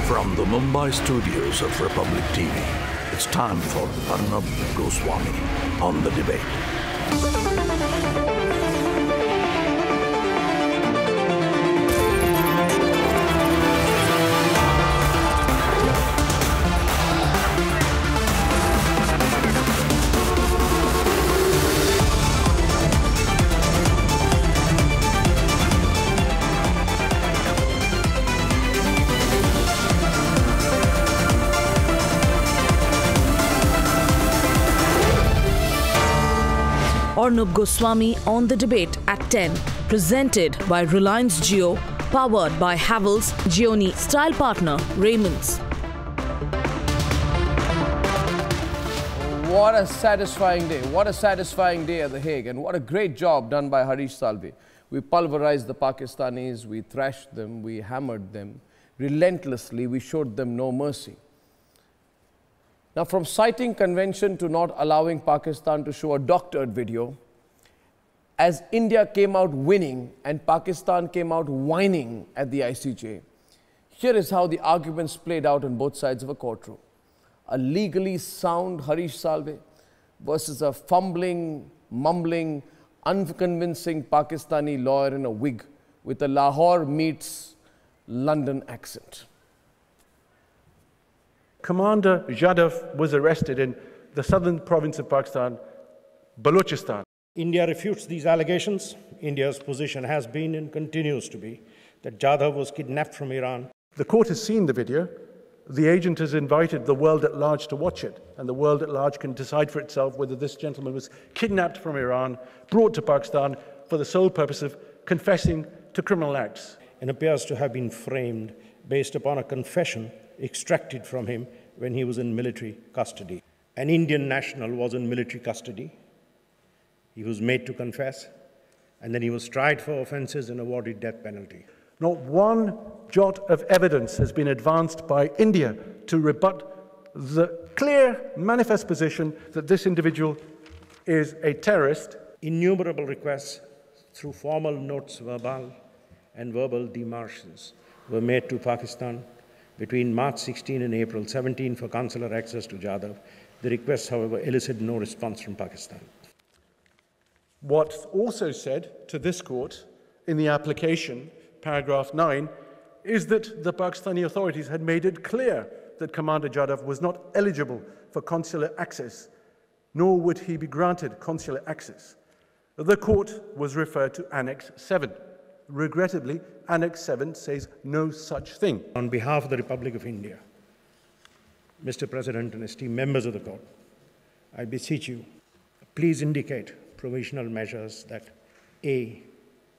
From the Mumbai studios of Republic TV, it's time for Arnab Goswami on the debate. Arnab Goswami on the debate at 10, presented by Reliance Jio, powered by Havells, Gioni, style partner Raymond's. What a satisfying day. What a satisfying day at The Hague, and what a great job done by Harish Salve. We pulverized the Pakistanis, we thrashed them, we hammered them. Relentlessly, we showed them no mercy. Now, from citing convention to not allowing Pakistan to show a doctored video, as India came out winning and Pakistan came out whining at the ICJ, here is how the arguments played out on both sides of a courtroom. A legally sound Harish Salve versus a fumbling, mumbling, unconvincing Pakistani lawyer in a wig with a Lahore meets London accent. Commander Jadhav was arrested in the southern province of Pakistan, Balochistan. India refutes these allegations. India's position has been and continues to be that Jadhav was kidnapped from Iran. The court has seen the video. The agent has invited the world at large to watch it, and the world at large can decide for itself whether this gentleman was kidnapped from Iran, brought to Pakistan for the sole purpose of confessing to criminal acts. And appears to have been framed based upon a confession extracted from him when he was in military custody. An Indian national was in military custody. He was made to confess, and then he was tried for offences and awarded death penalty. Not one jot of evidence has been advanced by India to rebut the clear, manifest position that this individual is a terrorist. Innumerable requests through formal notes verbal and verbal demarches were made to Pakistan between March 16 and April 17 for consular access to Jadhav. The requests, however, elicited no response from Pakistan. What's also said to this court in the application, paragraph 9, is that the Pakistani authorities had made it clear that Commander Jadhav was not eligible for consular access, nor would he be granted consular access. The court was referred to Annex 7. Regrettably, Annex 7 says no such thing. On behalf of the Republic of India, Mr. President and esteemed members of the court, I beseech you, please indicate provisional measures that A,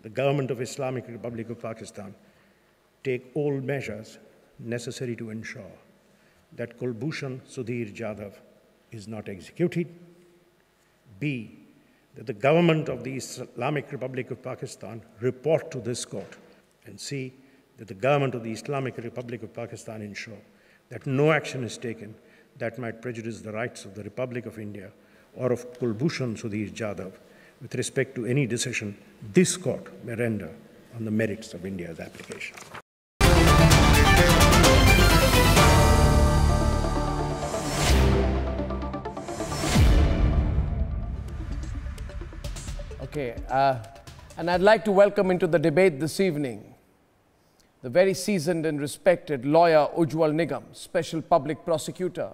the government of Islamic Republic of Pakistan take all measures necessary to ensure that Kulbhushan Sudhir Jadhav is not executed. B, that the government of the Islamic Republic of Pakistan report to this court, and C, that the government of the Islamic Republic of Pakistan ensure that no action is taken that might prejudice the rights of the Republic of India or of Kulbhushan Sudhir Jadhav with respect to any decision this court may render on the merits of India's application. Okay, and I'd like to welcome into the debate this evening the very seasoned and respected lawyer Ujjwal Nigam, special public prosecutor,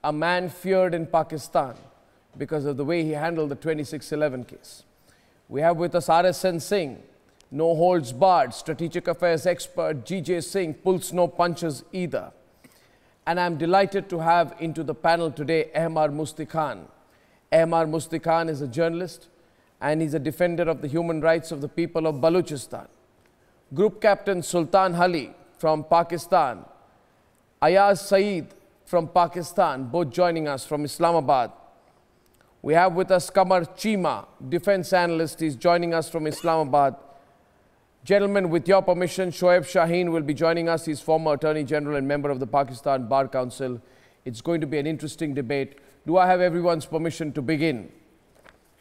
a man feared in Pakistan because of the way he handled the 2611 case. We have with us R.S.N. Singh, no holds barred, strategic affairs expert, G.J. Singh, pulls no punches either. And I'm delighted to have into the panel today Ahmar Musti Khan. Ahmar Musti Khan is a journalist, and he's a defender of the human rights of the people of Balochistan. Group Captain Sultan Ali from Pakistan, Ayaz Saeed from Pakistan, both joining us from Islamabad. We have with us Kamar Chima, defense analyst. He's joining us from Islamabad. Gentlemen, with your permission, Shoaib Shaheen will be joining us. He's former Attorney General and member of the Pakistan Bar Council. It's going to be an interesting debate. Do I have everyone's permission to begin?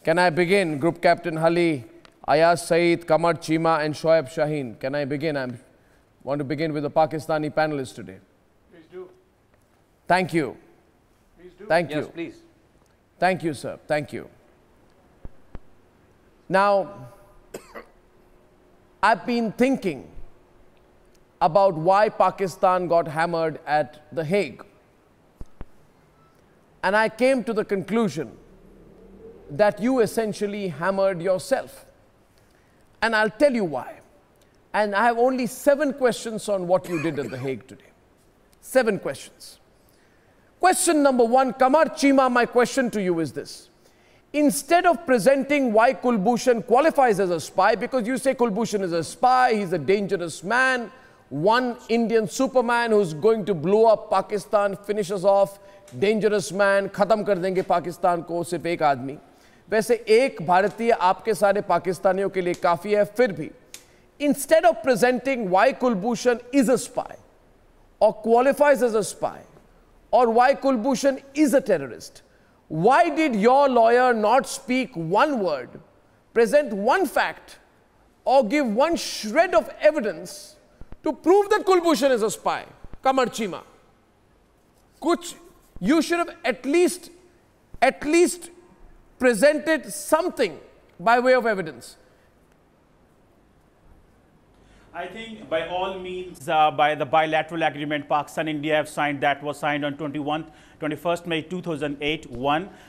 Can I begin? Group Captain Ali, Ayaz Saeed, Kamar Chima and Shoaib Shaheen. Can I begin? I want to begin with the Pakistani panelists today. Thank you. Please do. Thank you. Yes, please. Thank you, sir. Thank you. Now, I've been thinking about why Pakistan got hammered at The Hague. And I came to the conclusion that you essentially hammered yourself. And I'll tell you why. And I have only 7 questions on what you did at The Hague today. 7 questions. Question number 1, Kamar Chima, my question to you is this. Instead of presenting why Kulbhushan qualifies as a spy, because you say Kulbhushan is a spy, he's a dangerous man, one Indian superman who's going to blow up Pakistan, finishes off, dangerous man, khatam kar denge Pakistan ko, sirf ek aadmi. वैसे एक भारतीय आपके सारे पाकिस्तानियों के लिए काफी है, फिर भी instead of presenting why Kulbhushan is a spy or qualifies as a spy or why Kulbhushan is a terrorist, why did your lawyer not speak one word, present one fact or give one shred of evidence to prove that Kulbhushan is a spy? Kamar Chima, you should have at least presented something by way of evidence. I think by all means, by the bilateral agreement Pakistan-India have signed, that was signed on 21st May 2008,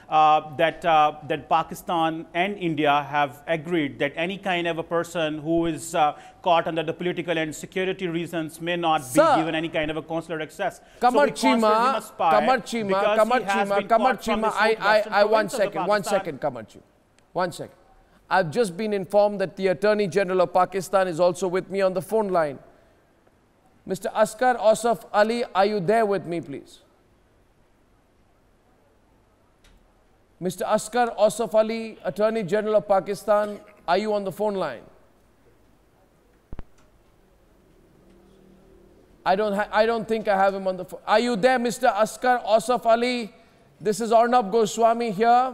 that Pakistan and India have agreed that any kind of a person who is caught under the political and security reasons may not be given any kind of a consular access. Kamar Chima, one second, one second. I've just been informed that the Attorney General of Pakistan is also with me on the phone line. Mr. Asghar Asif Ali, are you there with me, please? Mr. Asghar Asif Ali, Attorney General of Pakistan, are you on the phone line? I don't think I have him on the phone. Are you there, Mr. Asghar Asif Ali? This is Arnab Goswami here.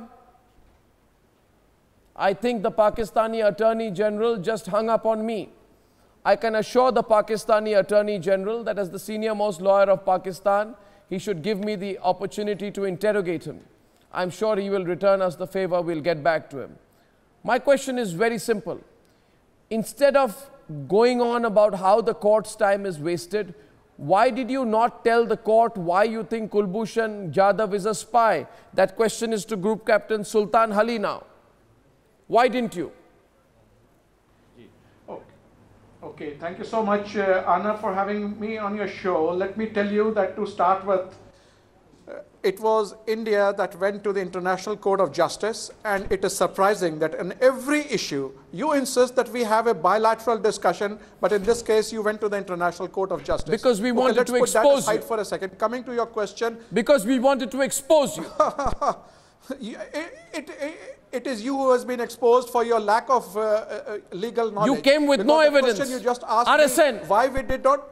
I think the Pakistani Attorney General just hung up on me. I can assure the Pakistani Attorney General that as the senior most lawyer of Pakistan, he should give me the opportunity to interrogate him. I'm sure he will return us the favor. We'll get back to him. My question is very simple. Instead of going on about how the court's time is wasted, why did you not tell the court why you think Kulbhushan Jadhav is a spy? That question is to Group Captain Sultan Ali now. Why didn't you? Okay, thank you so much, Arnab, for having me on your show. Let me tell you that to start with, it was India that went to the International Court of Justice, and it is surprising that in every issue, you insist that we have a bilateral discussion, but in this case, you went to the International Court of Justice. Because we wanted to expose you. Let's put that aside for a second. Coming to your question. Because we wanted to expose you. It is you who has been exposed for your lack of legal knowledge. You came with no evidence. You just asked me why we did not.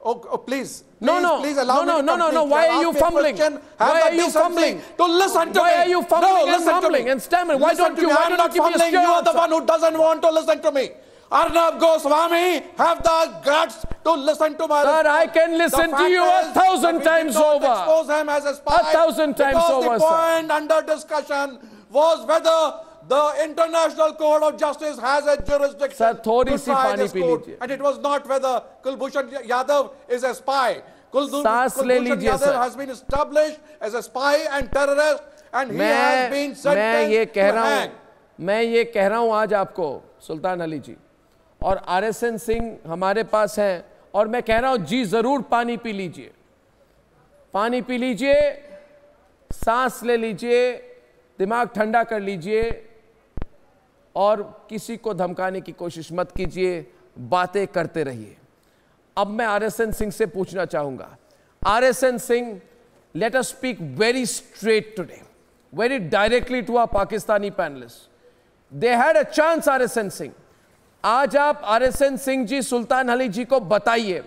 Oh, please. Please allow me to complete. Why are you fumbling? Why are you fumbling? To listen to me. Why are you fumbling and stammering? Why don't you? Why not give me a straight answer? You are the one who doesn't want to listen to me. Arnab Goswami, have the guts to listen to my Sir, I can listen to you 1,000 times over. Expose him as a spy 1,000 times over, because the point under discussion was whether the International Court of Justice has a jurisdiction to try this court. And it was not whether Kulbhushan Jadhav is a spy. Kulbhushan Jadhav has been established as a spy and terrorist, and he has been sentenced to hang. मैं ये कह रहा हूँ आज आपको सुल्तान अली जी और RSN Singh हमारे पास हैं और मैं कह रहा हूँ जी जरूर पानी पी लीजिए, पानी पी लीजिए, सांस ले लीजिए, दिमाग ठंडा कर लीजिए और किसी को धमकाने की कोशिश मत कीजिए, बातें करते रहिए. अब मैं RSN सिंह से पूछना चाहूंगा. RSN Singh, let us speak very straight today, very directly to our Pakistani panelists. They had a chance, RSN Singh. आज आप RSN सिंह जी सुल्तान अली जी को बताइए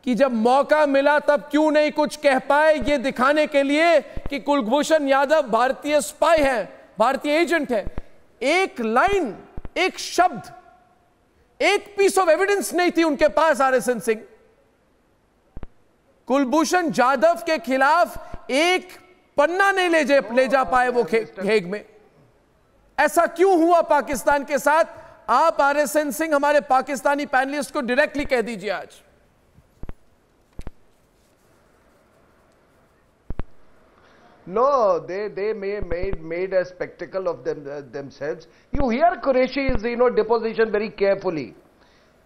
कि जब मौका मिला तब क्यों नहीं कुछ कह पाए, ये दिखाने के लिए कि कुलभूषण यादव भारतीय स्पाई है, भारतीय एजेंट है. एक लाइन, एक शब्द, एक पीस ऑफ एविडेंस नहीं थी उनके पास. RSN सिंह, कुलभूषण जाधव के खिलाफ एक पन्ना नहीं ले जा पाए वो हेग में। ऐसा क्यों हुआ पाकिस्तान के साथ? आप RSN सिंह हमारे पाकिस्तानी पैनलिस्ट को डायरेक्टली कह दीजिए आज। No, they made a spectacle of themselves. You hear Qureshi's deposition very carefully.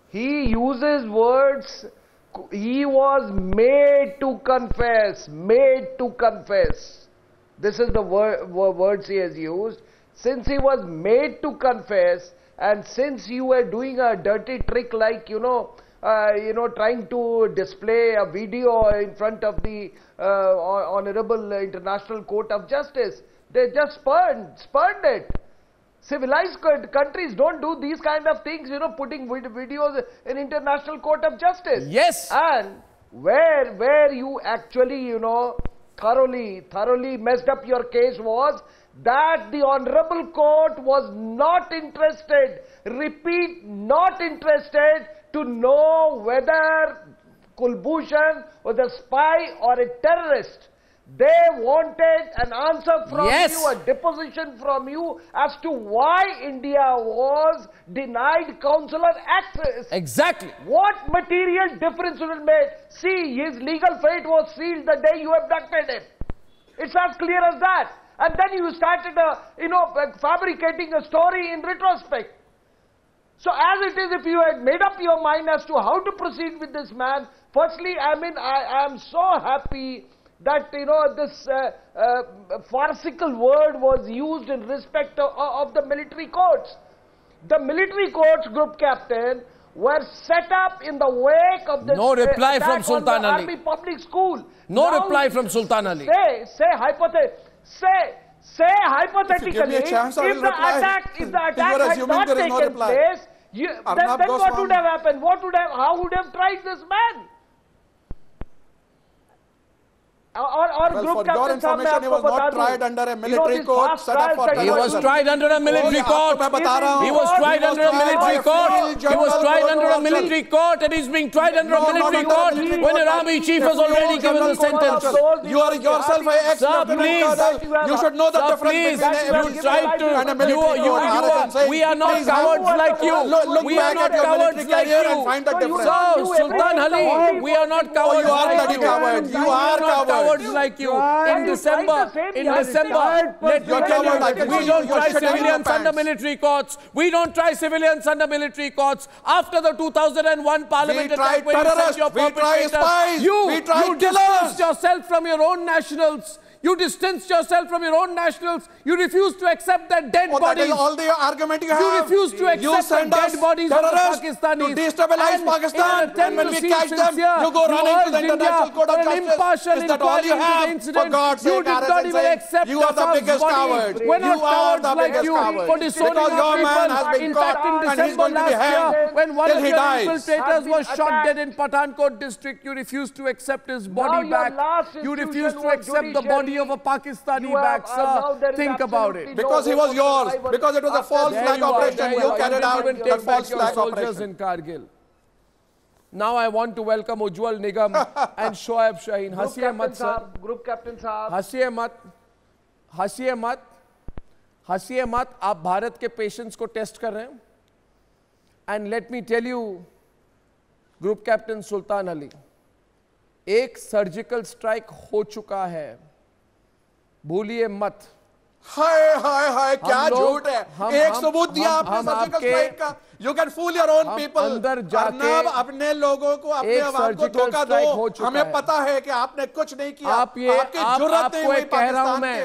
He uses words. He was made to confess. Made to confess. This is the words he has used. Since he was made to confess, and since you were doing a dirty trick like trying to display a video in front of the Honorable International Court of Justice, they just spurned it. Civilized countries don't do these kind of things, putting videos in International Court of Justice. Yes. And where you actually, thoroughly messed up your case was that the Honorable Court was not interested, repeat, not interested to know whether Kulbhushan was a spy or a terrorist. They wanted an answer from you, a deposition from you as to why India was denied consular access. Exactly. What material difference would it make? See, his legal fate was sealed the day you abducted him. It's as clear as that. And then you started, fabricating a story in retrospect. So as it is, if you had made up your mind as to how to proceed with this man, firstly, I am so happy that, this farcical word was used in respect of the military courts. The military courts, Group Captain, were set up in the wake of the no reply from Sultan Ali. Army public school. No reply from Sultan Ali. Say hypothetically, if the attack had not taken place, then what would have happened? How would have tried this man? For your information, he was not tried under a military court set up for terrorism. He was tried under a military court. He was tried under a military court. He was tried under a military court, and he's being tried under a military court when an army chief has already given the sentence. You are yourself an ex-lieutenant colonel. You should know the difference between a military court. We are not cowards like you. We are not cowards like you. So, Sultan Ali, we are not cowards like you. You are cowards. Like you. In December, let me tell you, we don't try civilians under military courts. We don't try civilians under military courts. After the 2001 Parliament attack, when you sent your perpetrators, you distanced yourself from your own nationals. You distanced yourself from your own nationals. You refused to accept that dead bodies. That is all the argument you have. You refused to accept the dead bodies of the Pakistanis. To destabilize Pakistan. And when we catch them, you go running to the International Court of Justice. Is that all you have? For God's sake, RSN, you are the biggest coward. We're not cowards like you for disowning our people. In fact, in December last year, when one of your infiltrators was shot dead in Pathankot district, you refused to accept his body back. You refused to accept the body of a Pakistani back, sir. Think about it. Because he was yours. Because it was a false flag operation. You carried out the false flag operation. In Kargil. Now I want to welcome Ujjwal Nigam and Shoaib Shaheen. Hasiye mat, sir. Group Captain Sahab. Hasiye mat. Hasiye mat. Hasiye mat. आप भारत के patients को test कर रहे हैं. And let me tell you, Group Captain Sultan Ali, एक surgical strike हो चुका है. भूलिए मत. हाय हाय हाय, क्या झूठ है. एक सबूत दिया आपने सर्जिकल स्ट्राइक का. You can fool your own people. अंदर जाके अपने लोगों को, अपने आवाम को धोखा दो. हमें पता है कि आपने कुछ नहीं किया. आपकी जुर्रत नहीं हुई पाकिस्तान के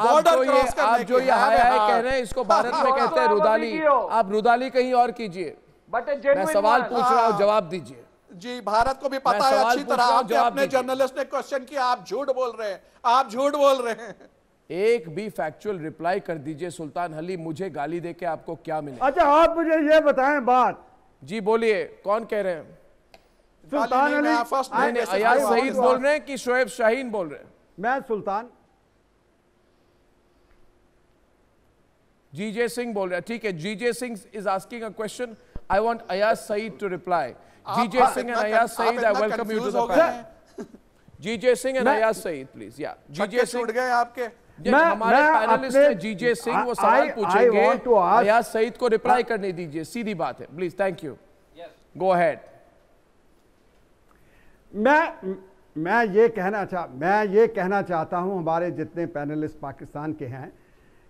बॉर्डर क्रॉस करने की. जो ये हाय हाय कह रहे हैं, इसको भारत में कहते हैं रुदाली. आप रुदाली कहीं और कीजिए. मैं सवाल पूछ रहा हूँ, जवाब दीजिए. जी, भारत को भी पता है अच्छी तरह. आपने अपने जर्नलिस्ट ने क्वेश्चन किया, आप झूठ बोल रहे हैं. आप झूठ बोल रहे हैं. एक भी फैक्चुअल रिप्लाई कर दीजिए. सुल्तान अली, मुझे गाली देके आपको क्या मिले? अच्छा, आप मुझे ये बताएं बात. जी बोलिए, कौन कह रहे हैं? सुल्तान अली. अयाज सईद बोल रहे हैं कि शोएब शाहीन बोल रहे हैं? मैं सुल्तान. जीजे सिंह बोल रहे हैं. ठीक है, G J Singh is asking a question. I want Ayaz Saeed to reply. G J Singh and Ayaz Saeed, I welcome you to the panel. G J Singh and Ayaz Saeed please. Yeah G J Singh छूट गए आपके। हमारे पैनलिस्ट हैं जीजे सिंह, वो सवाल पूछेंगे, अयाज सईद को रिप्लाई करने दीजिए, सीधी बात है please. Thank you, go ahead. मैं ये कहना चाहता हूं हमारे जितने पैनलिस्ट पाकिस्तान के हैं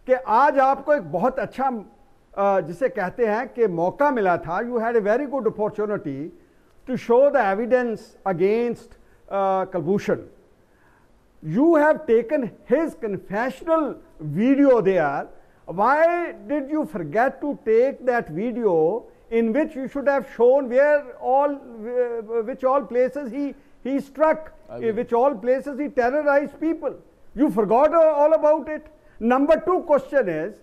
कि आज आपको एक बहुत अच्छा जिसे कहते हैं कि मौका मिला था। You had a very good opportunity to show the evidence against Kulbhushan. You have taken his confessional video there. Why did you forget to take that video in which you should have shown which all places he struck, which all places he terrorized people? You forgot all about it. Number two question is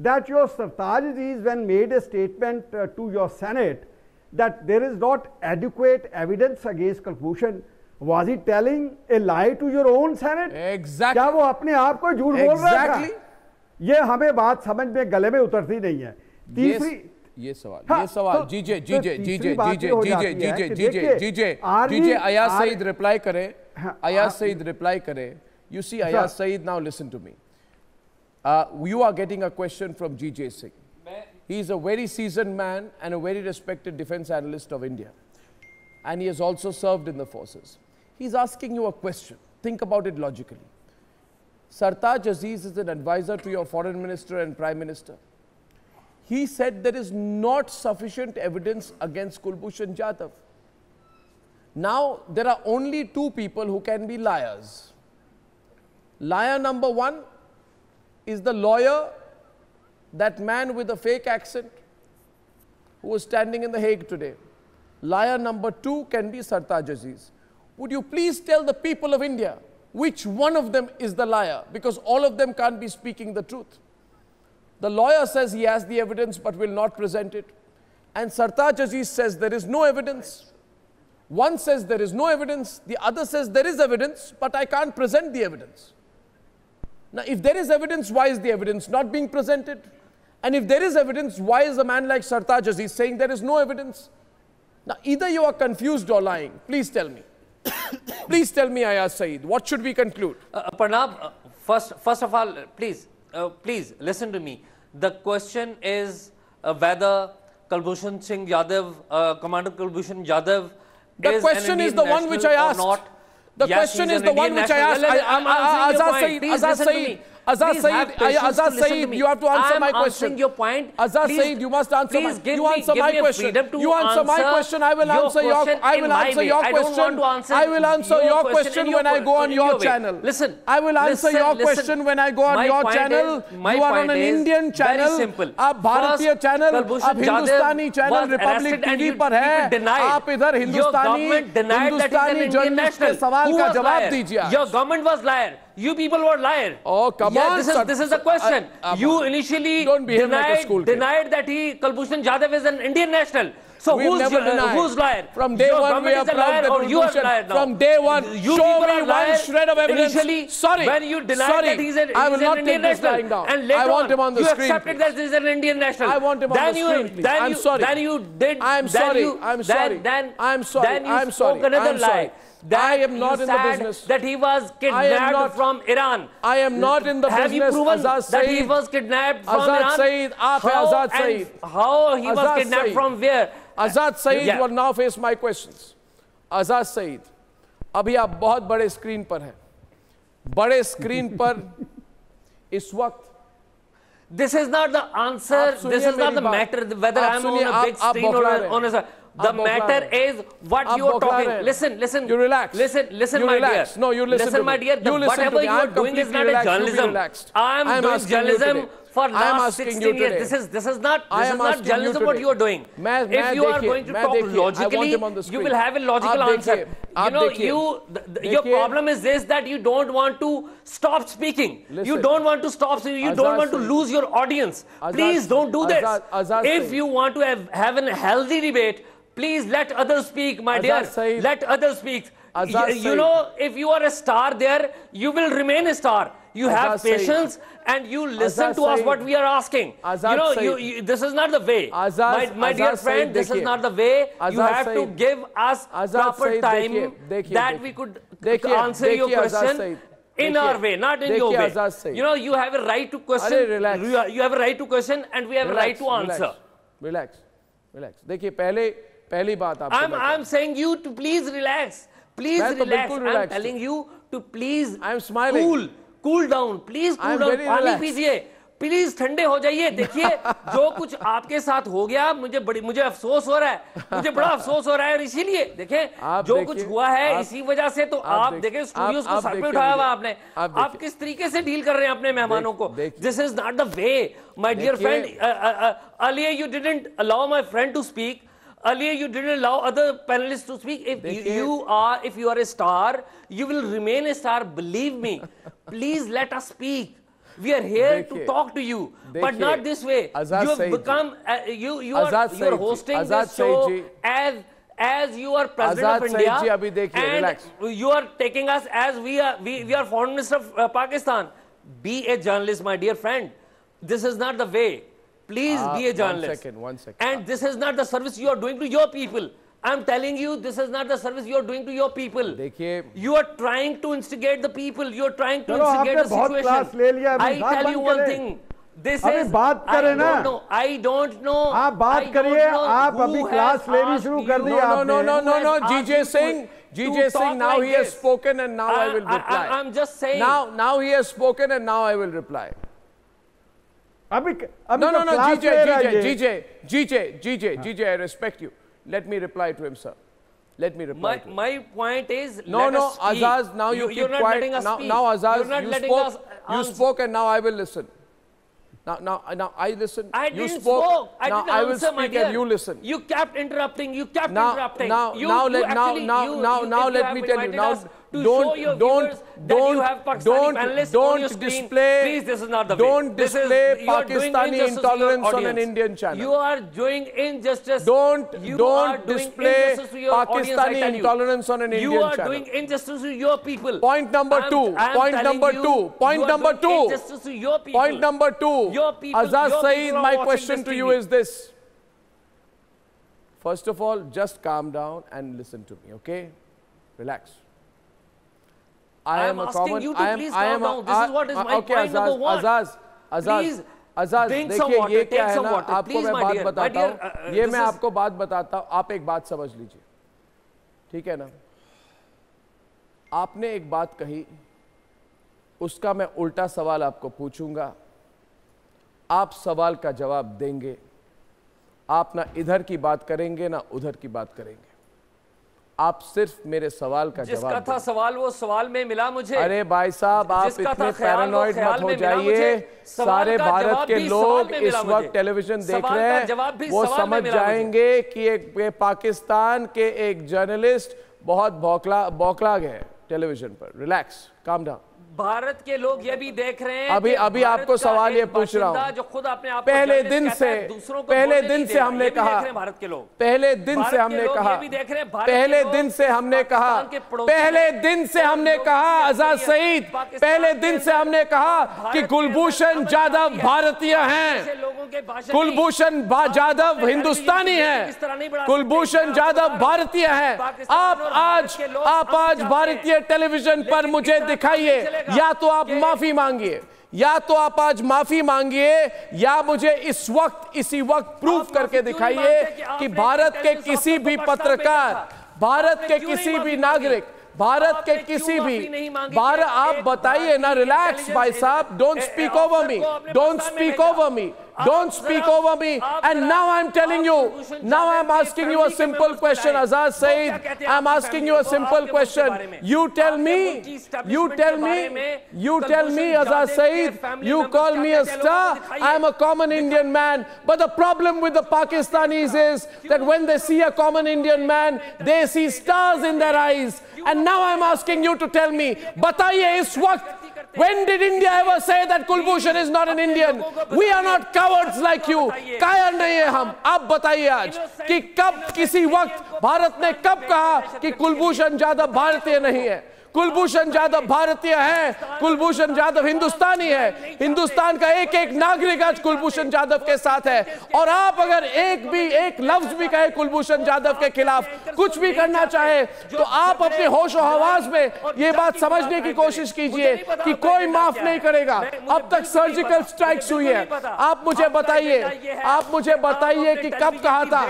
that your Sartaj Aziz, when made a statement to your Senate that there is not adequate evidence against Kulbhushan, was he telling a lie to your own Senate? Exactly. क्या वो अपने आप को झूठ बोल रहा था? ये हमें बात समझ में गले में उतरती नहीं है। तीसरी ये सवाल जीजे अयाज सईद रिप्लाई करे, अयाज सईद रिप्लाई करे। You see, Ayaz Saeed, now listen to me. You are getting a question from G.J. Singh. He is a very seasoned man and a very respected defense analyst of India. And he has also served in the forces. He's asking you a question. Think about it logically. Sartaj Aziz is an advisor to your foreign minister and prime minister. He said there is not sufficient evidence against Kulbhushan Jadhav. Now, there are only two people who can be liars. Liar number one is the lawyer, that man with a fake accent who is standing in The Hague today. Liar number two can be Sartaj Aziz. Would you please tell the people of India which one of them is the liar? Because all of them can't be speaking the truth. The lawyer says he has the evidence but will not present it. And Sartaj Aziz says there is no evidence. One says there is no evidence, the other says there is evidence, but I can't present the evidence. Now, if there is evidence, why is the evidence not being presented? And if there is evidence, why is a man like Sartaj Aziz saying there is no evidence? Now, either you are confused or lying. Please tell me. Please tell me, Ayaz Saeed, what should we conclude? Arnab, first of all, please listen to me. The question is whether Kulbhushan Singh Yadav, Commander Kulbhushan Yadav, the question is the one which I asked. The question is the one which I asked. Azaz Saeed, you have to answer my question. Your point. Azaz Saeed, you must answer my question. You answer my question. You answer my question. I will answer your question. I will answer your question when I go on your channel. Listen. I will answer your question when I go on your channel. You are on an Indian channel. आप भारतीय channel, आप हिंदुस्तानी channel Republic TV पर है. आप इधर हिंदुस्तानी journalist के सवाल का जवाब दीजिए. Your government was liar. You people were liar. Oh, come on. This is the question. You initially denied that Kulbhushan Jadhav is an Indian national. So who's liar? From day one, we are proud that Kulbhushan. From day one, show me one shred of evidence. Initially, when you denied that he's an Indian national, and later I want him on the you screen, accepted that he's an Indian national. I want him on the screen, please. I'm sorry. Then you did. I'm sorry. I'm sorry. Then you spoke another lie. I am not in the business. That he was kidnapped from Iran. I am not in the business. Have you proven that he was kidnapped from Iran? Azad Saeed, Azad Saeed. How he was kidnapped from where? Azad Saeed will now face my questions. Azad Saeed, अभी आप बहुत बड़े screen पर हैं. बड़े screen पर इस वक्त. This is not the answer. This is not the matter. Whether I'm on a big screen or on a. The matter is what you are talking. Listen. You relax. Listen, my relax. dear. No, you listen, my dear. Whatever you are doing is not a journalism. I am doing journalism for last 16 years. This is not journalism what you are doing. If you are going to talk logically, you will have a logical answer. Your problem is this, that you don't want to stop speaking. You don't want to stop. You don't want to lose your audience. Please don't do this. If you want to have a healthy debate, please let others speak, my dear. Let others speak. you know, if you are a star there, you will remain a star. You have patience and you listen to us what we are asking. You know, this is not the way. My dear friend, this is not the way. You have to give us proper time that we could answer your question in our way, not in your way. You know, you have a right to question. You have a right to question and we have a right to answer. Relax. देखिए पहली बात आपको I'm saying you to please relax. Please relax. I'm telling you to please cool down. Please cool down. पानी पीजिए. Please ठंडे हो जाइए. देखिए जो कुछ आपके साथ हो गया मुझे अफसोस हो रहा है. मुझे बड़ा अफसोस हो रहा है और इसीलिए देखें जो कुछ हुआ है इसी वजह से तो आप देखें स्टूडियोज को सर पे उठाया हुआ आपने. आप किस तरीके से डील कर रहे हैं अपने मेहमानों को. This is not the way my dear friend. Earlier you didn't allow my friend to speak. Earlier, you didn't allow other panelists to speak. If you are a star, you will remain a star. Believe me. Please let us speak. We are here to talk to you, but not this way. You have become you are hosting this show as you are president of India, and you are taking us as we are foreign minister of Pakistan. Be a journalist, my dear friend. This is not the way. Please be a journalist. One second. And this is not the service you are doing to your people. I'm telling you, this is not the service you are doing to your people. You are trying to instigate the people. You are trying to instigate the situation. I tell you one thing. This is, I don't know. आप बात करिए. आप अभी class लेनी शुरू कर दी आपने. No. GJ Singh, now he has spoken and now I will reply. I'm just saying. Now he has spoken and now I will reply. GJ, I respect you. Let me reply to him, sir. Let me reply to him. My point is, No, Azaz, now you keep quiet. Now, Azaz, you spoke and now I will listen. Now I listen. You spoke. Now I will speak and you listen. You kept interrupting. Now let me tell you. Don't display Pakistani intolerance on an Indian channel. You are doing injustice. Don't display Pakistani intolerance on an Indian channel. You are doing injustice to your people. Point number two. Azaz Saeed, my question to you is this. First of all, just calm down and listen to me, okay? Relax. I am asking you to please calm down. This is what is my point number one. Azaz, देखिए ये क्या है ना, आपको मैं बात बताता हूँ. ये मैं आपको बात बताता हूँ. आप एक बात समझ लीजिए, ठीक है ना? आपने एक बात कही, उसका मैं उल्टा सवाल आपको पूछूंगा. आप सवाल का जवाब देंगे. आप ना इधर की बात करेंगे ना उधर की बात करेंगे. आप सिर्फ मेरे सवाल का जवाब जिसका था सवाल वो सवाल में मिला मुझे. अरे भाई साहब, आप इतने पैरानॉइड मत हो जाइए. सारे भारत के लोग इस वक्त टेलीविजन देख रहे हैं. वो समझ जाएंगे कि एक पाकिस्तान के एक जर्नलिस्ट बहुत बौखला गए टेलीविजन पर. Relax, calm down. भारत के लोग ये भी देख रहे हैं. अभी आपको सवाल ये पूछ रहा हूं. जो खुद अपने आप पहले दिन से हमने कहा, भारत के लोग पहले दिन से हमने कहा अज़ाद सईद, पहले दिन से हमने कहा कि कुलभूषण जाधव भारतीय हैं. कुलभूषण जाधव हिंदुस्तानी हैं. कुलभूषण जाधव भारतीय हैं. आप आज भारतीय टेलीविजन पर मुझे दिखाइए. या तो आप माफी मांगिए, या तो आप आज माफी मांगिए, या मुझे इसी वक्त प्रूफ करके दिखाइए कि भारत के किसी भी पत्रकार, भारत के किसी भी नागरिक, भारत के किसी भी आप बताइए ना. रिलैक्स भाई साहब. Don't speak over me. Don't speak over me. And now I'm telling you, now I'm asking you a simple question, Azad Saeed. I'm asking you a simple question. You tell me, Azad Saeed, you call me a star. I'm a common Indian man. But the problem with the Pakistanis is that when they see a common Indian man, they see stars in their eyes. And now I'm asking you to tell me, बताइए इस वक्त When did India ever say that Kulbhushan is not an Indian? We are not cowards like you. कायर नहीं है हम. आप बताइए आज कि कब किसी वक्त भारत ने कब कहा कि कुलभूषण जाधव भारतीय नहीं है? कुलभूषण जाधव भारतीय है. कुलभूषण जाधव हिंदुस्तानी है. हिंदुस्तान का एक एक नागरिक आज कुलभूषण जाधव के साथ है. और आप अगर एक लफ्ज भी कहे कुलभूषण जाधव के खिलाफ, कुछ भी करना चाहे, तो आप अपने होशो हवास में ये बात समझने की कोशिश कीजिए कि कोई माफ नहीं करेगा. अब तक सर्जिकल स्ट्राइक्स हुई है. आप मुझे बताइए कि कब कहा था,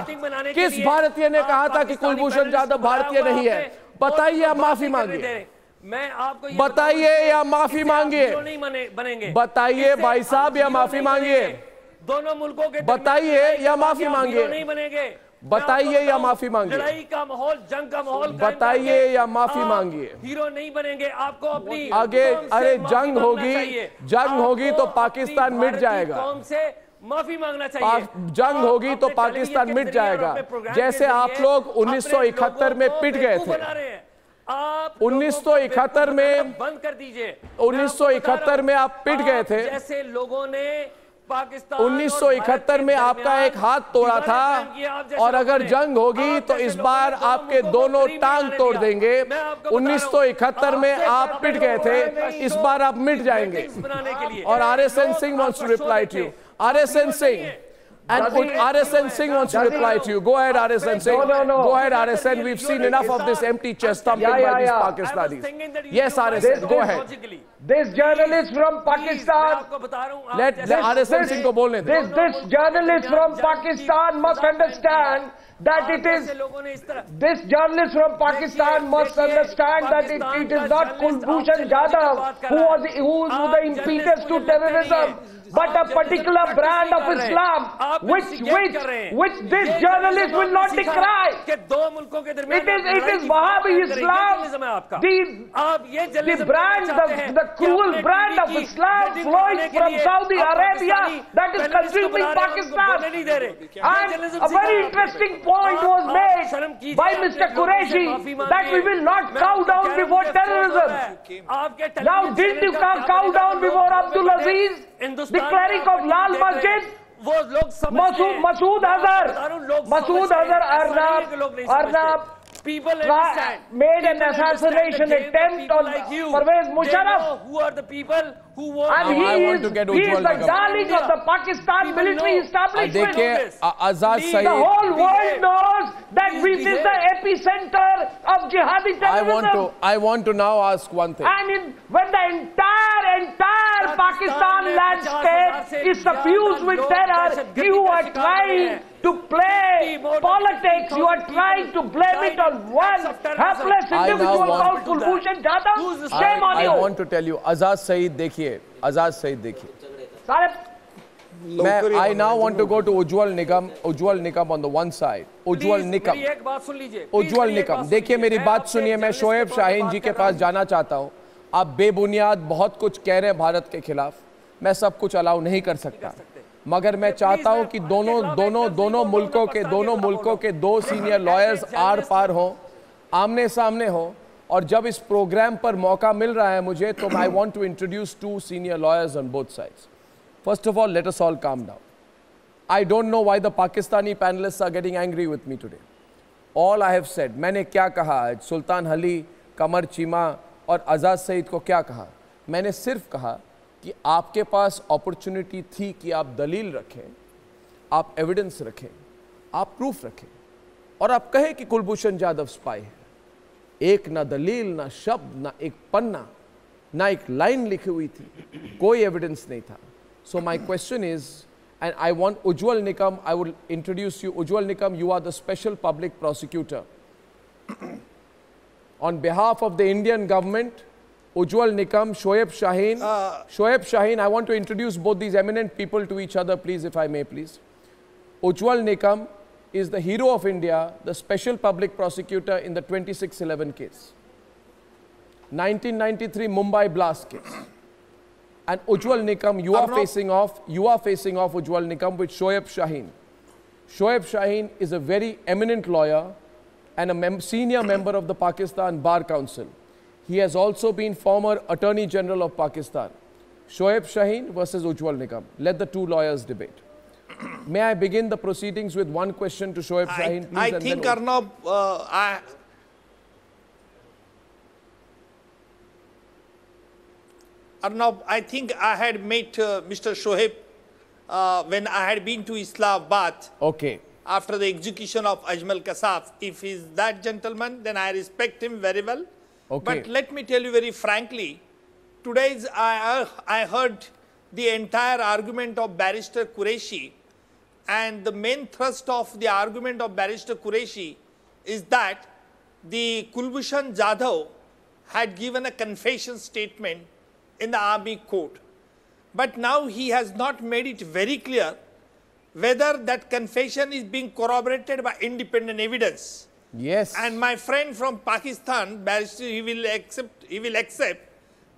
किस भारतीय ने कहा था कि कुलभूषण जाधव भारतीय नहीं है? बताइए, आप माफी मांगिए. मैं आपको बताइए या माफी मांगिए. बनेंगे. बताइए भाई साहब, या माफी मांगिए. दोनों मुल्कों के बताइए या माफी मांगिए. नहीं बनेंगे. बताइए या माफी मांगिए. लड़ाई का माहौल, जंग का माहौल. बताइए या माफी मांगिए. हीरो नहीं बनेंगे. आपको अपनी आगे, अरे जंग होगी तो पाकिस्तान मिट जाएगा. कौम से माफी मांगना चाहिए. जंग होगी तो पाकिस्तान मिट जाएगा. जैसे आप लोग 1971 में पिट गए थे. 1971 में बंद कर दीजिए. 1971 में आप पिट गए थे. जैसे लोगों ने पाकिस्तान 1971 में आपका एक हाथ तोड़ा था. और अगर जंग होगी तो इस बार आपके दोनों टांग तोड़ देंगे. 1971 में आप पिट गए थे, इस बार आप मिट जाएंगे. और RSN Singh wants to reply to you. RSN Singh. And RSN Singh wants to reply to you. Go ahead, RSN Singh. No. Go ahead, RSN. We've seen enough of this empty chest thumping by these Pakistanis. Yes, RSN. Go ahead. This journalist from Pakistan. Let RSN Singh ko bolne de. This journalist from Pakistan must understand that it is. This journalist from Pakistan must understand that it is not Kulbhushan Jadhav who was the impetus to terrorism, but a particular brand of Islam, which this journalist will not decry. It is Wahhabi Islam, the brand, the cruel brand of Islam flowing from Saudi Arabia that is consuming Pakistan. And a very interesting point was made by Mr. Qureshi that we will not cow down before terrorism. Now, didn't you cow down before Abdul Aziz, the cleric of Lal Masjid? Masood Azhar, Arnab made an assassination attempt on Pervez Musharraf. Who are the people who want? And he is the darling of the Pakistan military establishment. The whole world knows that this is the epicenter of jihadi terrorism. I want to now ask one thing. And when the entire Pakistan landscape is suffused with terror, you are trying to play politics. You are trying to blame it on one helpless individual called Kulbhushan Jadhav. Shame on you. I want to tell you, Azad Saeed देखिए. I now want to go to Ujjwal Nikam on the one side. Ujjwal Nikam. देखिए, मेरी बात सुनिए. मैं शोएब शाहीन जी के पास जाना चाहता हूँ. आप बेबुनियाद बहुत कुछ कह रहे हैं भारत के खिलाफ. मैं सब कुछ अलाउ नहीं कर सकता, मगर मैं चाहता हूं कि दोनों मुल्कों के दो सीनियर लॉयर्स आर पार हों, आमने सामने हों. और जब इस प्रोग्राम पर मौका मिल रहा है मुझे, तो I want to introduce two senior lawyers on both sides. First of all, let us all calm down. I don't know why the Pakistani panellists are getting angry with me today. All I have said, मैंने क्या कहा आज, सुल्तान अली, कमर चीमा और आज़ाद सईद को क्या कहा? मैंने सिर्फ कहा कि आपके पास अपॉर्चुनिटी थी कि आप दलील रखें, आप एविडेंस रखें, आप प्रूफ रखें, और आप कहें कि कुलभूषण जाधव स्पाई है. एक ना दलील, ना शब्द, ना एक पन्ना, ना एक लाइन लिखी हुई थी, कोई एविडेंस नहीं था. So my question is, and I want Ujjwal Nikam, I would introduce you. Ujjwal Nikam, you are the special public prosecutor on behalf of the Indian government. Ujjwal Nikam, Shoaib Shaheen, I want to introduce both these eminent people to each other, please, if I may, please. Ujjwal Nikam is the hero of India, the special public prosecutor in the 2611 case. 1993 Mumbai blast case. And Ujjwal Nikam, you are facing off Ujjwal Nikam with Shoaib Shaheen. Shoaib Shaheen is a very eminent lawyer and a senior member of the Pakistan Bar Council. He has also been former Attorney General of Pakistan. Shoaib Shaheen versus Ujjwal Nigam. Let the two lawyers debate. May I begin the proceedings with one question to Shoaib Shaheen, please? I think, Arnab, Arnab, I think I had met Mr. Shoaib when I had been to Islamabad. Okay. After the execution of Ajmal Kasaf. If he is that gentleman, then I respect him very well. Okay. But let me tell you very frankly, today's I heard the entire argument of Barrister Qureshi, and the main thrust of the argument of Barrister Qureshi is that the Kulbhushan Jadhav had given a confession statement in the army court. But now he has not made it very clear whether that confession is being corroborated by independent evidence. Yes. And my friend from Pakistan, Barrister, he will accept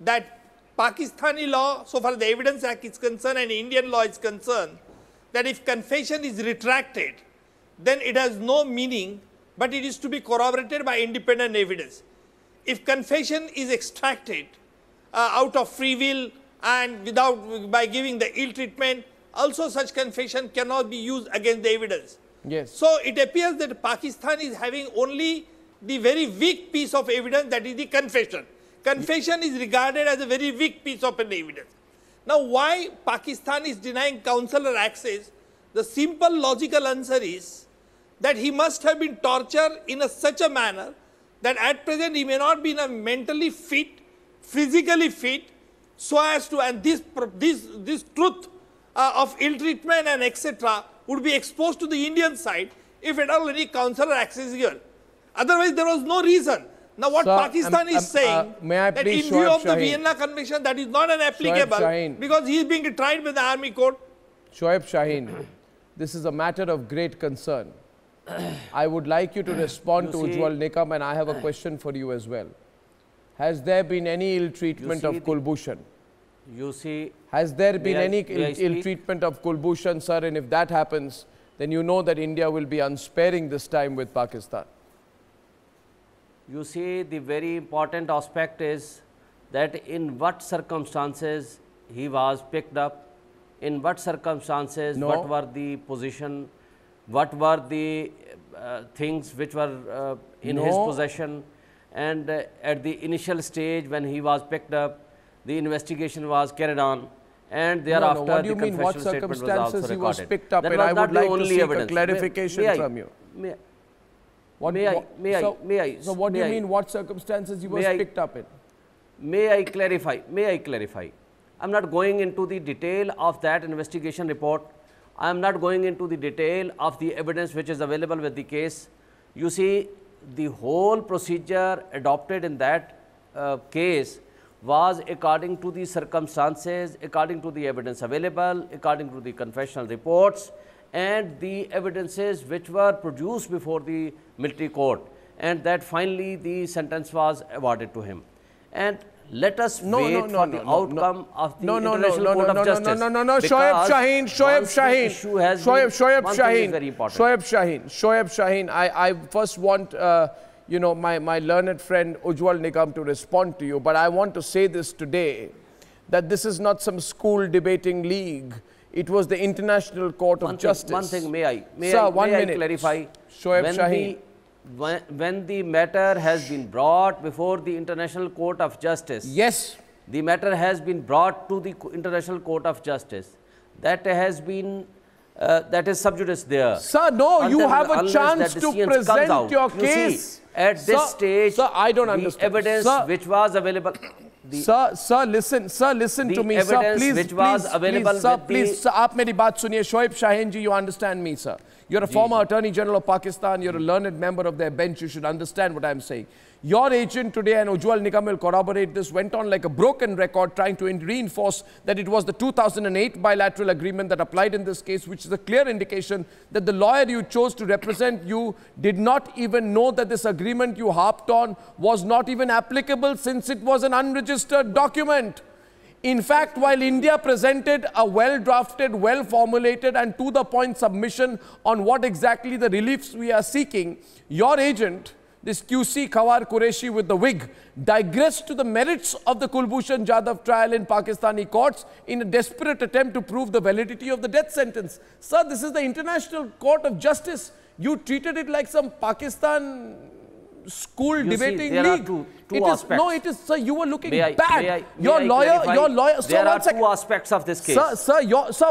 that Pakistani law, so far the Evidence Act is concerned and Indian law is concerned, that if confession is retracted, then it has no meaning, but it is to be corroborated by independent evidence. If confession is extracted out of free will and by giving the ill treatment, also such confession cannot be used against the evidence. Yes. So it appears that Pakistan is having only the very weak piece of evidence, that is the confession. Confession is regarded as a very weak piece of an evidence. Now, why Pakistan is denying counselor access? The simple logical answer is that he must have been tortured in such a manner that at present he may not be mentally fit, physically fit, so as to, and this truth of ill treatment and etc. would be exposed to the Indian side if at all any counselor access is given. Otherwise, there was no reason. Now, what Pakistan is saying, that in view of the Vienna Convention, that is not an applicable, because he is being tried by the army court. Shoaib Shaheen, this is a matter of great concern. I would like you to respond to Ujjwal Nigam, and I have a question for you as well. Has there been any ill treatment of Kulbhushan? You see, has there been any ill treatment of Kulbhushan, sir? And if that happens, then you know that India will be unsparing this time with Pakistan. You see, the very important aspect is that in what circumstances he was picked up, in what circumstances, what were the position, what were the things which were in his possession, and at the initial stage when he was picked up, the investigation was carried on, and thereafter what do you mean, what circumstances he was picked up in? I would like to seek a clarification from you. So what do you mean, what circumstances he was picked up in? May I clarify? May I clarify? I am not going into the detail of that investigation report. I am not going into the detail of the evidence which is available with the case. You see, the whole procedure adopted in that case was according to the circumstances, according to the evidence available, according to the confessional reports and the evidences which were produced before the military court, and that finally the sentence was awarded to him. And let us wait for the outcome of the International Court of Justice. Shoaib Shaheen, I first want my learned friend Ujjwal Nigam to respond to you, but I want to say this today, that this is not some school debating league. It was the International Court of Justice. One thing, may I clarify? Shoaib Shaheen. When the matter has been brought before the International Court of Justice, yes, the matter has been brought to the International Court of Justice. That has been, that is sub judice there. Sir, no, you have a chance to present your case. At this stage, sir, I don't understand. Evidence which was available. Sir, listen to me, sir. Please, sir, aap meri baat suniye. Shoaib Shaheen ji, you understand me, sir. You're a former Attorney General of Pakistan. You're a learned member of their bench. You should understand what I'm saying. Your agent today, and Ujjwal Nigam will corroborate this, went on like a broken record trying to reinforce that it was the 2008 bilateral agreement that applied in this case, which is a clear indication that the lawyer you chose to represent you did not even know that this agreement you harped on was not even applicable, since it was an unregistered document. In fact, while India presented a well-drafted, well-formulated and to-the-point submission on what exactly the reliefs we are seeking, your agent this QC Khawar Qureshi with the wig, digressed to the merits of the Kulbhushan Jadhav trial in Pakistani courts in a desperate attempt to prove the validity of the death sentence. Sir, this is the International Court of Justice. You treated it like some Pakistan school debating league. Two aspects. No, it is, sir, you were looking bad. Your lawyer, there are two aspects of this case. Sir,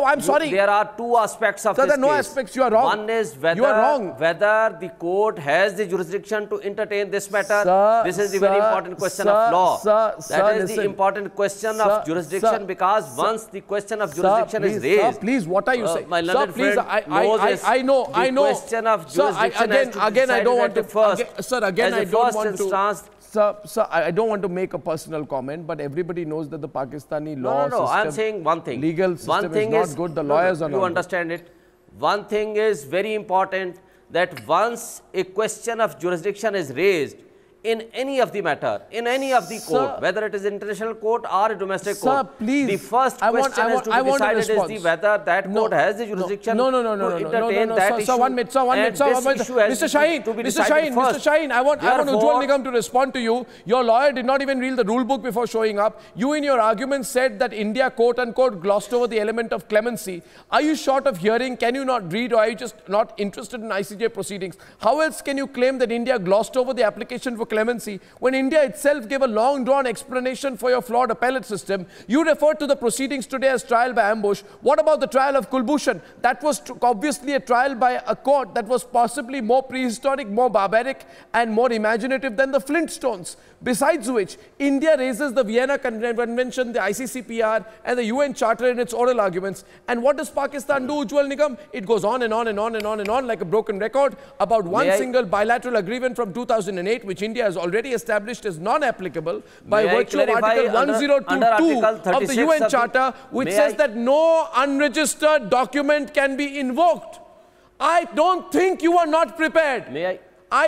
I'm sorry. There are two aspects of this case. There are no aspects, you are wrong. One is whether the court has the jurisdiction to entertain this matter. This is the very important question of law. That is the important question of jurisdiction, because once the question of jurisdiction is raised. Sir, please, what are you saying? My learned friend I know. The question of jurisdiction again, I don't want to. Sir, again, I don't want to. Sir, I don't want to make a personal comment, but everybody knows that the Pakistani law system, I'm saying one thing. Legal system is not good. The lawyers are not. You understand it. One thing is very important, that once a question of jurisdiction is raised in any of the matter, in any of the court, whether it is international court or a domestic court, please, the first question is to be decided is whether that court has the jurisdiction to entertain that issue. Sir, one minute, Mr. Shaheen, I want Ujjwal Nigam to respond to you. Your lawyer did not even read the rule book before showing up. You in your argument said that India, quote unquote, glossed over the element of clemency. Are you short of hearing? Can you not read, or are you just not interested in ICJ proceedings? How else can you claim that India glossed over the application for clemency when India itself gave a long-drawn explanation for your flawed appellate system? You referred to the proceedings today as trial by ambush. What about the trial of Kulbhushan? That was obviously a trial by a court that was possibly more prehistoric, more barbaric, and more imaginative than the Flintstones. Besides which, India raises the Vienna Convention, the ICCPR, and the UN Charter in its oral arguments. And what does Pakistan do, Ujjwal Nigam? It goes on and on and on and on and on like a broken record about one single bilateral agreement from 2008, which India has already established as non-applicable by virtue of Article 1022 of the UN Charter, which says that no unregistered document can be invoked. I don't think you are not prepared. My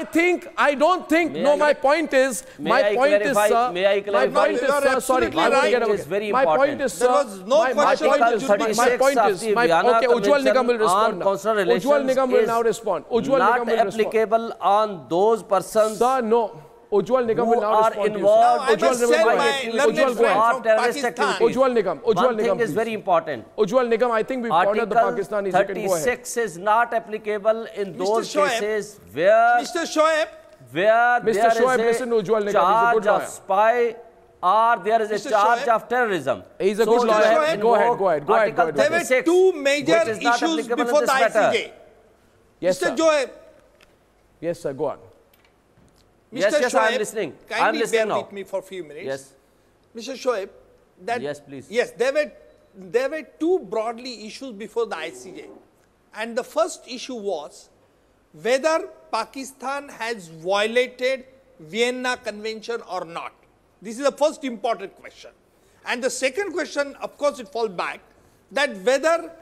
point is, sir, my point is, okay, Ujjwal Nigam will respond now. Ujjwal Nigam will now respond. Not applicable on those persons. Sir, no. Ujjwal Nigam will now respond to you. Ujjwal Nigam, one thing is very important. Ujjwal Nigam, I think we've cornered the Pakistanis. Article 36 is not applicable in those cases where there is a charge of spy or there is a charge of terrorism. He's a good lawyer. Go ahead. There were two major issues before the ICJ. Yes, Mr. Shoaib. Yes, sir, go on. Yes, I'm listening. I'm listening now. With me for a few minutes. Yes. Mr. Shoaib, yes, please. Yes, there were two broadly issues before the ICJ. And the first issue was whether Pakistan has violated Vienna Convention or not. This is the first important question. And the second question, of course, it falls back, that whether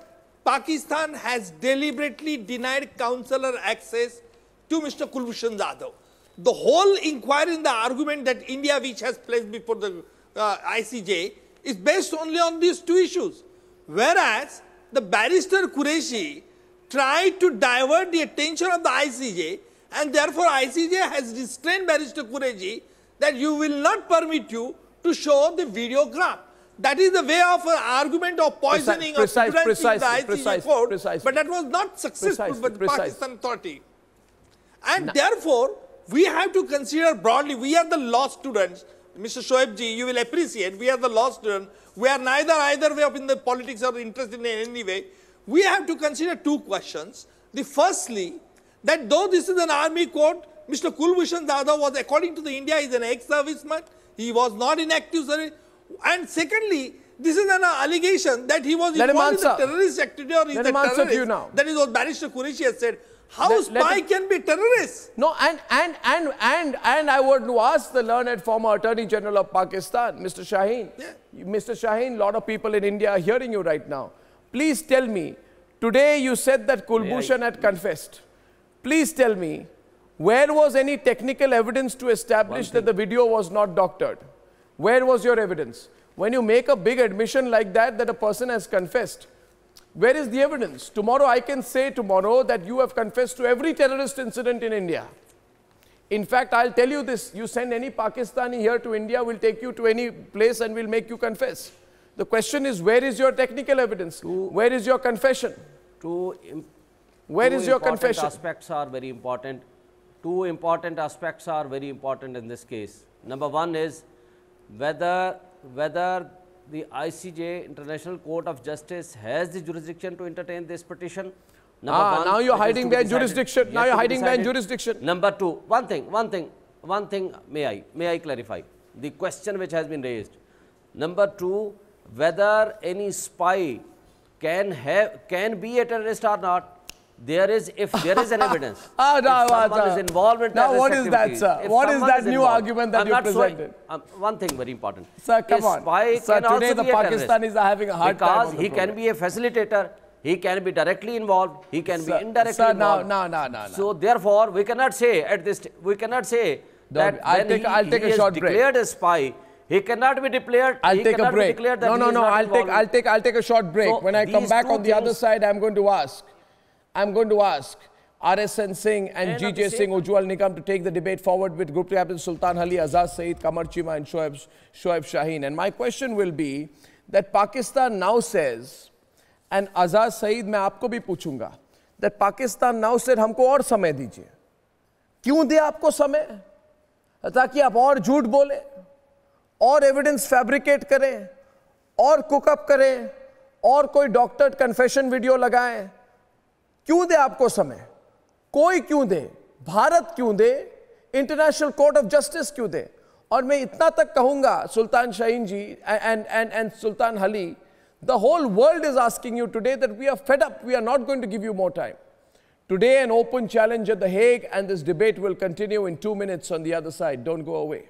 Pakistan has deliberately denied consular access to Mr. Kulbhushan Jadhav. The whole inquiry in the argument that India, which has placed before the ICJ, is based only on these two issues. Whereas the barrister Qureshi tried to divert the attention of the ICJ, and therefore ICJ has restrained barrister Qureshi that you will not permit you to show the videogram. That is the way of an argument of poisoning of students in the ICJ court, but that was not successful with the Pakistan authority. And therefore, we have to consider broadly, we are the law students. Mr. Shoaib ji, you will appreciate, we are the law students. We are neither either way up in the politics or interested in any way. We have to consider two questions. The firstly, that though this is an army court, Mr. Kulbhushan Jadhav was, according to the India, is an ex-serviceman. He was not in active service. And secondly, this is an allegation that he was involved in the terrorist activity or is a terrorist. That is what Barrister Qureshi has said. How spy can be terrorists? No, and I would ask the learned former Attorney General of Pakistan, Mr. Shaheen. Yeah. Mr. Shaheen, a lot of people in India are hearing you right now. Please tell me, today you said that Kulbhushan had confessed. Please tell me, where was any technical evidence to establish that the video was not doctored? Where was your evidence? When you make a big admission like that a person has confessed, where is the evidence? Tomorrow I can say that you have confessed to every terrorist incident in India. In fact, I'll tell you this, you send any Pakistani here to India, we'll take you to any place and we'll make you confess. The question is, where is your technical evidence? Where is your confession? Where is your confession? Aspects are very important. Two important aspects are very important in this case. Number one is whether the ICJ, International Court of Justice, has the jurisdiction to entertain this petition. Now you're hiding their jurisdiction. Now you're hiding their jurisdiction. Number two, one thing, may I clarify the question which has been raised. Number two, whether any spy can be a terrorist or not. If there is an evidence, if someone is involved in terrorist what is that, sir? What is that new argument that you presented? One thing very important. Sir, come on. Sir, today the Pakistanis are having a hard time. Because he can be a facilitator, he can be directly involved, he can be indirectly involved. No. So therefore, we cannot say at this, that I'll take a short break. Declared a spy, he cannot be declared. I'll take a break. No. I'll take a short break. So when I come back on the other side, I'm going to ask RSN Singh and GJ Singh, Ujjwal Nigam to take the debate forward with Group Captain Sultan Ali, Azad Saeed, Kamar Chima and Shoaib Shaheen. And my question will be that Pakistan now says, and Azad Saeed, मैं आपको भी पूछूंगा, that Pakistan now said हमको और समय दीजिए. क्यों दे आपको समय? ताकि आप और झूठ बोले, और एविडेंस फैब्रिकेट करें, और कुकअप करें, और कोई डॉक्टर्ड कन्फेशन वीडियो लगाएं. क्यों दे आपको समय? कोई क्यों दे? भारत क्यों दे? इंटरनेशनल कोर्ट ऑफ जस्टिस क्यों दे? और मैं इतना तक कहूंगा, सुल्तान शाहीन जी and Sultan Ali, the whole world is asking you today that we are fed up. We are not going to give you more time. Today, an open challenge at The Hague, and this debate will continue in 2 minutes on the other side. Don't go away.